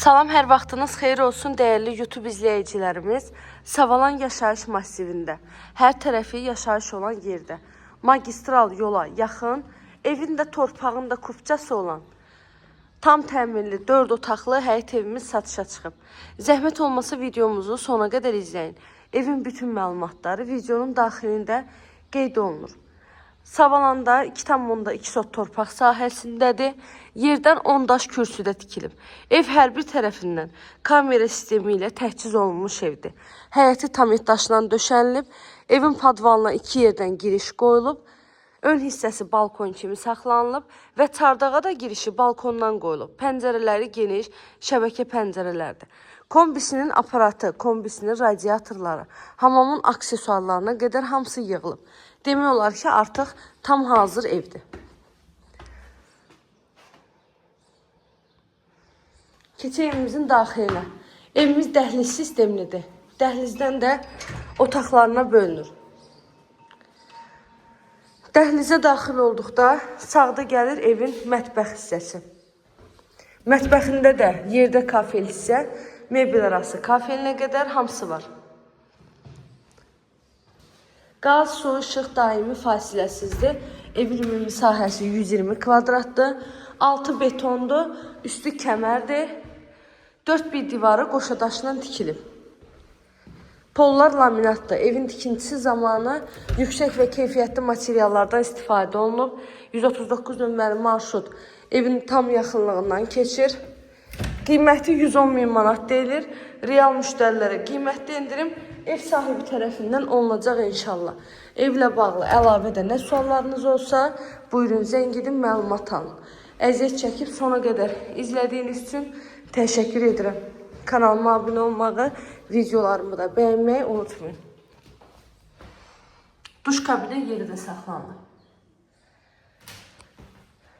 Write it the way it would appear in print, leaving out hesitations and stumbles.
Salam, hər vaxtınız xeyir olsun değerli YouTube izləyicilərimiz. Savalan yaşayış massivində, hər tərəfi yaşayış olan yerdə, magistral yola yaxın, evində torpağında kupçası olan, tam təminli 4 otaqlı həyət evimiz satışa çıxıb. Zəhmət olmasa videomuzu sona qədər izləyin. Evin bütün məlumatları videonun daxilində qeyd olunur. Savalanda 2,2 sot torpaq sahəsindədir. Yerdən 10 daş kürsüdə tikilib. Ev hər bir tərəfindən kamera sistemi ilə təchiz olunmuş evdir. Həyəti tam daşla döşənilib. Evin padvalına 2 yerdən giriş qoyulub. Ön hissəsi balkon kimi saxlanılıb və çardağa da girişi balkondan qoyulub. Pəncərələri geniş, şəbəkə pəncərələrdir. Kombisinin aparatı, kombisinin radiatorları, hamamın aksesuarlarına qədər hamısı yığılıb. Demək olar ki, artıq tam hazır evdir. Keçək evimizin daxilinə. Evimiz dəhliz sistemlidir. Dəhlizdən də otaqlarına bölünür. Dəhlizə daxil olduqda sağda gəlir evin mətbəx hissəsi. Mətbəxində də yerdə kafel hissə, mebel arası kafelinə qədər hamısı var. Qaz, su, işıq daimi fasiləsizdir. Evin ümumi sahəsi 120 kvadratdır. Altı betondur, üstü kəmərdir. 4 bir divarı qoşadaşla tikilib. Pollar laminatdır. Evin tikintisi zamanı yüksək və keyfiyyətli materiallardan istifadə olunub. 139 nömrəli marşrut evin tam yaxınlığından keçir. Qiyməti 110.000 manat deyilir. Real müştərilərə qiymətli endirim ev sahibi tərəfindən olunacaq inşallah. Evlə bağlı əlavə də nə suallarınız olsa, buyurun zəng edin, məlumat alın. Əziyyət çəkib sona qədər izlədiyiniz üçün təşəkkür edirəm. Kanalıma abunə olmağı, videolarımı da bəyənməyi unutmayın. Duş kabini yerində saxlanır.